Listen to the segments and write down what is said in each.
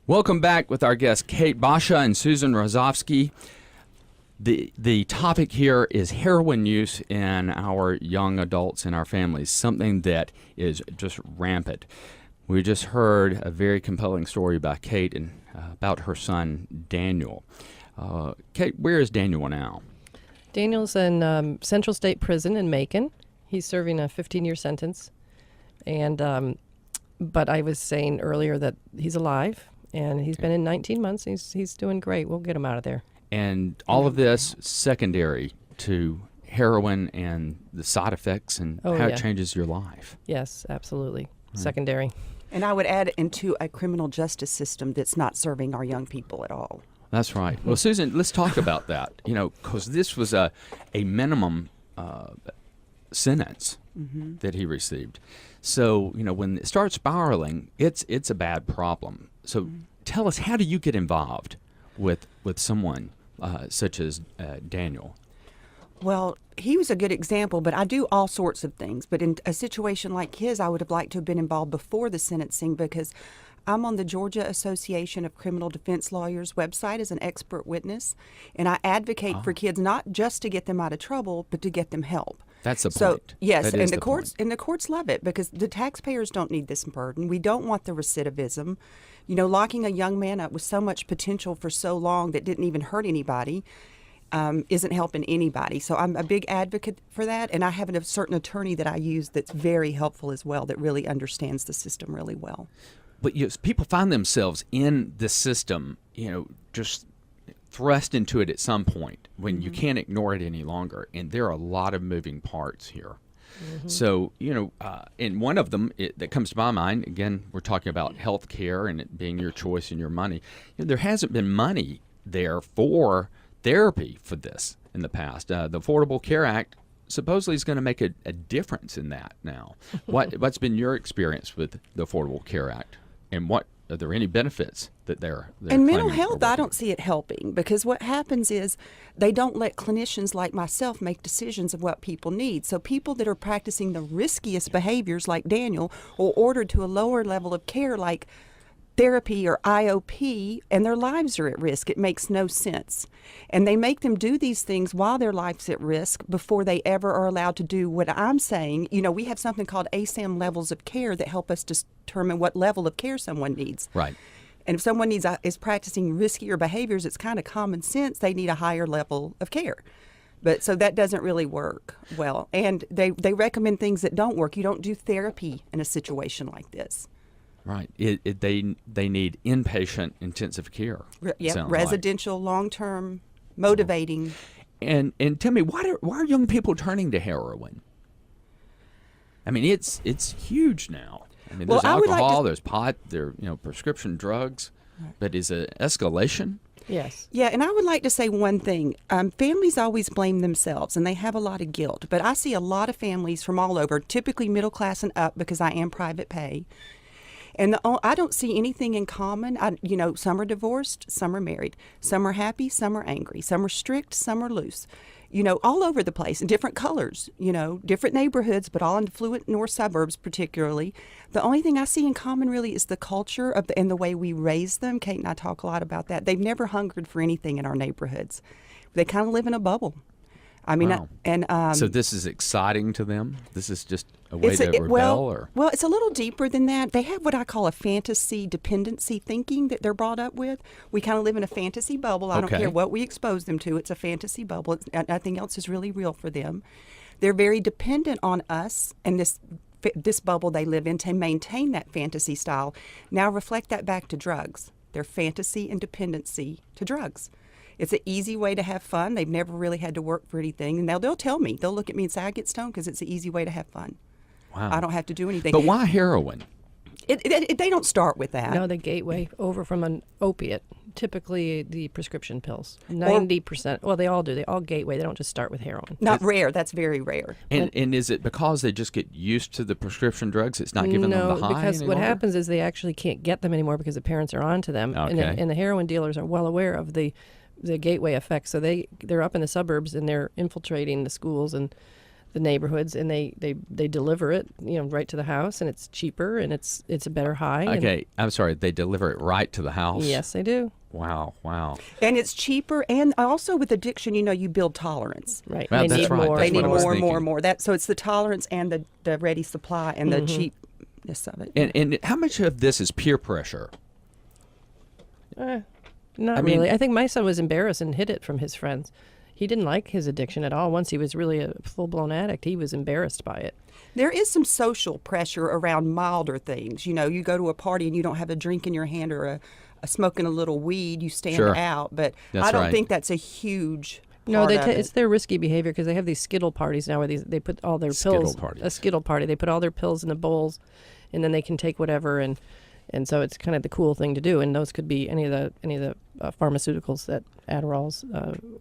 Welcome back with our guests Kate Basha and Susan Rosovsky. The topic here is heroin use in our young adults in our families, something that is just rampant. We just heard a very compelling story about Kate and about her son Daniel. Kate, where is Daniel now? Daniel's in Central State Prison in Macon. He's serving a 15-year sentence. And but I was saying earlier that he's alive, and he's been in 19 months. He's doing great. We'll get him out of there. And all of this secondary to heroin and the side effects and how it changes your life. Yes, absolutely. Right. Secondary. And I would add into a criminal justice system that's not serving our young people at all. That's right. Well, Susan, let's talk about that, because this was a minimum sentence that he received. So, when it starts spiraling, it's a bad problem. So tell us, how do you get involved with someone such as Daniel? Well, he was a good example, but I do all sorts of things. But in a situation like his, I would have liked to have been involved before the sentencing, because I'm on the Georgia Association of Criminal Defense Lawyers website as an expert witness, and I advocate for kids not just to get them out of trouble, but to get them help. That's the so, point. Yes, and the courts love it, because the taxpayers don't need this burden. We don't want the recidivism. Locking a young man up with so much potential for so long that didn't even hurt anybody isn't helping anybody. So I'm a big advocate for that, and I have a certain attorney that I use that's very helpful as well, that really understands the system really well. But people find themselves in the system, just thrust into it at some point when you can't ignore it any longer. And there are a lot of moving parts here. So, and one of them that comes to my mind, again, we're talking about health care and it being your choice and your money. There hasn't been money there for therapy for this in the past. The Affordable Care Act supposedly is going to make a difference in that now. What's been your experience with the Affordable Care Act, and are there any benefits that they're and mental health, I don't see it helping, because what happens is they don't let clinicians like myself make decisions of what people need. So people that are practicing the riskiest behaviors like Daniel are ordered to a lower level of care like therapy or IOP, and their lives are at risk. It makes no sense. And they make them do these things while their life's at risk before they ever are allowed to do what I'm saying. We have something called ASAM levels of care that help us determine what level of care someone needs. Right. And if someone is practicing riskier behaviors, it's kind of common sense they need a higher level of care. But so that doesn't really work well. And they recommend things that don't work. You don't do therapy in a situation like this. Right. They need inpatient intensive care. Residential, long-term, motivating. And tell me, why are young people turning to heroin? I mean, it's huge now. I mean, there's alcohol, there's pot, there prescription drugs, but is it escalation? Yes. Yeah, and I would like to say one thing. Families always blame themselves, and they have a lot of guilt. But I see a lot of families from all over, typically middle class and up, because I am private pay. And I don't see anything in common. Some are divorced, some are married. Some are happy, some are angry. Some are strict, some are loose. All over the place, in different colors, different neighborhoods, but all in affluent north suburbs particularly. The only thing I see in common really is the culture and the way we raise them. Kate and I talk a lot about that. They've never hungered for anything in our neighborhoods. They kind of live in a bubble. I mean, wow. So this is exciting to them? This is just a way to rebel? Well, it's a little deeper than that. They have what I call a fantasy dependency thinking that they're brought up with. We kind of live in a fantasy bubble. I don't care what we expose them to. It's a fantasy bubble. Nothing else is really real for them. They're very dependent on us and this bubble they live in to maintain that fantasy style. Now reflect that back to drugs. Their fantasy and dependency to drugs. It's an easy way to have fun. They've never really had to work for anything. And now they'll tell me. They'll look at me and say, I get stoned because it's an easy way to have fun. Wow. I don't have to do anything. But why heroin? They don't start with that. No, the gateway over from an opiate, typically the prescription pills. 90%. Well, they all do. They all gateway. They don't just start with heroin. Not rare. That's very rare. And is it because they just get used to the prescription drugs? It's not giving them the high No, because anymore? what happens is they actually can't get them anymore because the parents are onto them. Okay. And the heroin dealers are well aware of the gateway effect. So they're up in the suburbs and they're infiltrating the schools, and the neighborhoods, and they deliver it, right to the house, and it's cheaper, and it's a better high. Okay, I'm sorry. They deliver it right to the house? Yes, they do. Wow. And it's cheaper, and also with addiction, you build tolerance. Right. Well, they that's need right. more. That's They need what I was more and more thinking. and more. So it's the tolerance and the ready supply and the cheapness of it. And how much of this is peer pressure? Not I mean- really. I think my son was embarrassed and hid it from his friends. He didn't like his addiction at all. Once he was really a full-blown addict, he was embarrassed by it. There is some social pressure around milder things. You go to a party and you don't have a drink in your hand or a smoking a little weed, you stand Sure. out. But That's I don't right. think that's a huge No, part of it's it. their risky behavior because they have these Skittle parties now where they put all their Skittle pills. parties. A Skittle party. They put all their pills in the bowls, and then they can take whatever, and so it's kind of the cool thing to do. And those could be any of the pharmaceuticals, that Adderalls,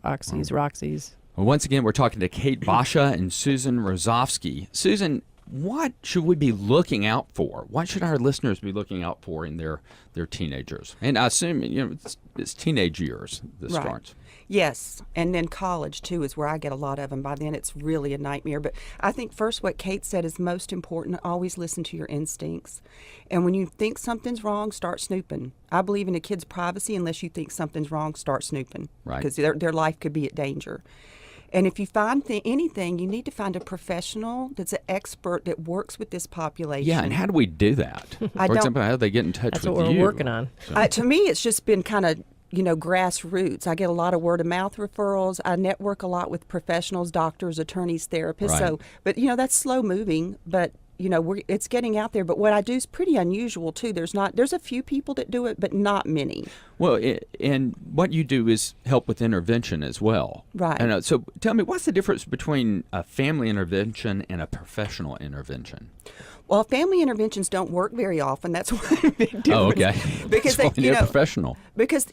Oxys, Roxys. Well, once again, we're talking to Kate Basha and Susan Rosovsky. Susan, what should we be looking out for? What should our listeners be looking out for in their teenagers? And I assume it's teenage years this Right. starts. Yes, and then college too is where I get a lot of them. By then it's really a nightmare. But I think first what Kate said is most important. Always listen to your instincts. And when you think something's wrong, start snooping. I believe in a kid's privacy. Unless you think something's wrong, start snooping. Right. Because their life could be at danger. And if you find anything, you need to find a professional that's an expert that works with this population. Yeah, and how do we do that? I For don't- example, how do they get in touch That's with what you? we're working on. To me, it's just been kind of, grassroots. I get a lot of word of mouth referrals. I network a lot with professionals, doctors, attorneys, therapists. Right. So, but that's slow moving. But it's getting out there. But what I do is pretty unusual too. There's a few people that do it, but not many. Well, and what you do is help with intervention as well. Right. And, so tell me, what's the difference between a family intervention and a professional intervention? Well, family interventions don't work very often. That's one big difference. Oh, okay. Because So they, you're professional. Because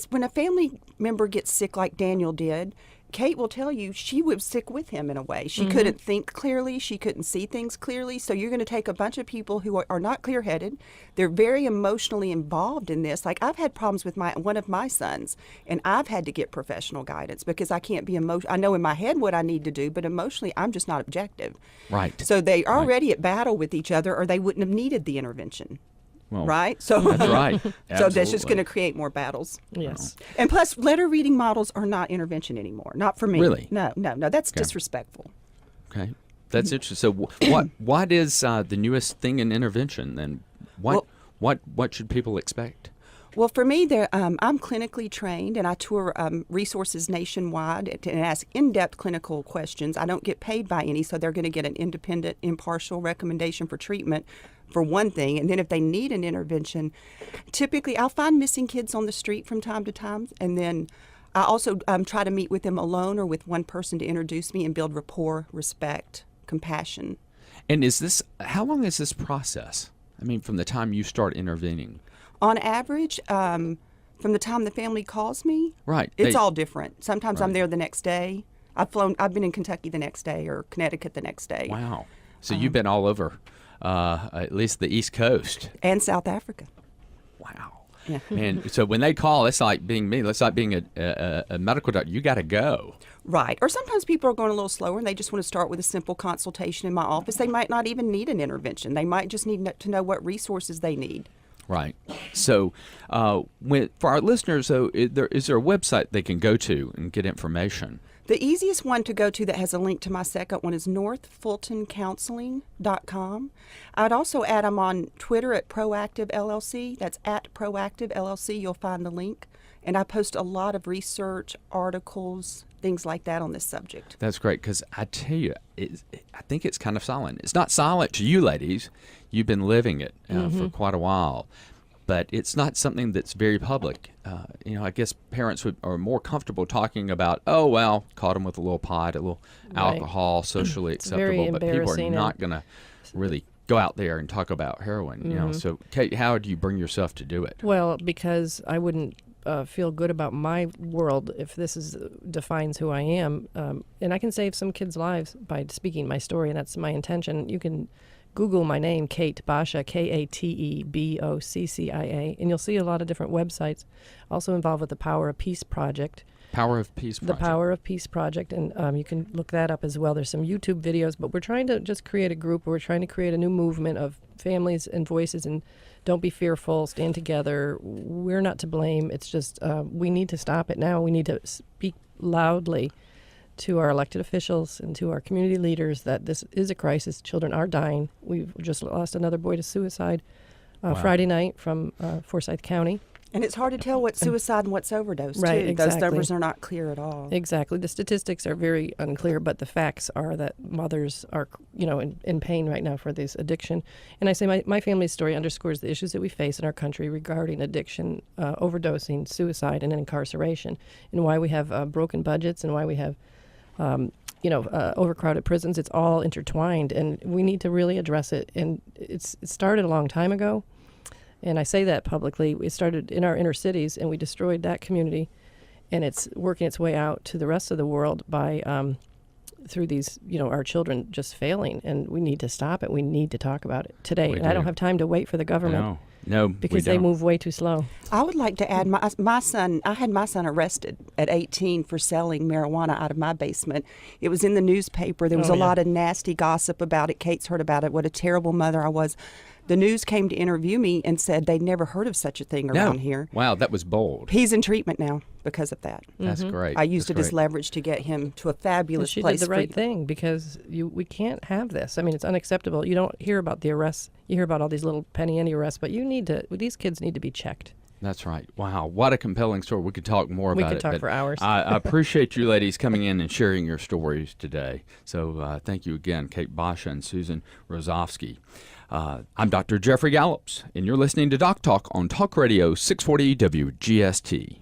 when a family member gets sick like Daniel did, Kate will tell you she was sick with him in a way. She couldn't think clearly. She couldn't see things clearly. So you're going to take a bunch of people who are not clear-headed. They're very emotionally involved in this. Like I've had problems with one of my sons, and I've had to get professional guidance because I can't be emotional. I know in my head what I need to do, but emotionally I'm just not objective. Right. So they are already at battle with each other, or they wouldn't have needed the intervention. Well, Right? So That's right. So that's just Absolutely. going to create more battles. Yes. And plus, letter reading models are not intervention anymore. Not for me. Really? No. That's disrespectful. Okay, that's interesting. So, what is the newest thing in intervention? Then, what should people expect? Well, for me, I'm clinically trained, and I tour resources nationwide and ask in-depth clinical questions. I don't get paid by any, so they're going to get an independent, impartial recommendation for treatment for one thing. And then if they need an intervention, typically I'll find missing kids on the street from time to time, and then I also try to meet with them alone or with one person to introduce me and build rapport, respect, compassion. And how long is this process? I mean, from the time you start intervening. On average, from the time the family calls me, Right. it's all different. Sometimes I'm Right. there the next day. I've been in Kentucky the next day or Connecticut the next day. Wow. So you've been all over, at least the East Coast. And South Africa. Wow. Yeah. And so when they call, it's like being me. It's like being a medical doctor. You got to go. Right. Or sometimes people are going a little slower and they just want to start with a simple consultation in my office. They might not even need an intervention. They might just need to know what resources they need. Right. So, for our listeners, though, is there a website they can go to and get information? The easiest one to go to that has a link to my second one is northfultoncounseling.com. I'd also add I'm on Twitter at Proactive LLC. That's at Proactive LLC. You'll find the link. And I post a lot of research, articles, things like that on this subject. That's great because I tell you, I think it's kind of silent. It's not silent to you ladies. You've been living it for quite a while. But it's not something that's very public. I guess parents are more comfortable talking about, oh, well, caught them with a little pot, a little Right. alcohol, socially It's very acceptable. But people are embarrassing not going to really go out there and talk about heroin. So, Kate, how do you bring yourself to do it? Well, because I wouldn't feel good about my world if this defines who I am. And I can save some kids' lives by speaking my story, and that's my intention. You can Google my name, Kate Basha, KATEBOCCIA, and you'll see a lot of different websites. Also involved with the Power of Peace Project. Power of Peace The Project. Power of Peace Project, and you can look that up as well. There's some YouTube videos, but we're trying to just create a group. We're trying to create a new movement of families and voices, and don't be fearful, stand together. We're not to blame. It's just we need to stop it now. We need to speak loudly to our elected officials and to our community leaders that this is a crisis. Children are dying. We've just lost another boy to suicide Friday night from Forsyth County. And it's hard to tell what's suicide and what's overdose, Right, too. Those exactly. numbers are not clear at all. Exactly. The statistics are very unclear, but the facts are that mothers are, in pain right now for this addiction. And I say my family's story underscores the issues that we face in our country regarding addiction, overdosing, suicide, and incarceration, and why we have broken budgets and why we have, overcrowded prisons. It's all intertwined, and we need to really address it. And it started a long time ago. And I say that publicly. It started in our inner cities, and we destroyed that community, and it's working its way out to the rest of the world by through these, our children just failing. And we need to stop it. We need to talk about it today. We And I don't do. have time to wait for the government. No, because they move way too slow. I would like to add my son. I had my son arrested at 18 for selling marijuana out of my basement. It was in the newspaper. There was a lot of nasty gossip about it. Kate's heard about it. What a terrible mother I was. The news came to interview me and said they'd never heard of such a thing around here. Wow, that was bold. He's in treatment now because of that. That's great. I used That's it as great. leverage to get him to a fabulous And she place. did the right thing, because we can't have this. I mean, it's unacceptable. You don't hear about the arrests. You hear about all these little penny ante arrests, but these kids need to be checked. That's right. Wow, what a compelling story. We could talk more about it. We could talk but for hours. I appreciate you ladies coming in and sharing your stories today. So thank you again, Kate Basha and Susan Rosovsky. I'm Dr. Jeffrey Gallops, and you're listening to Doc Talk on Talk Radio 640 WGST.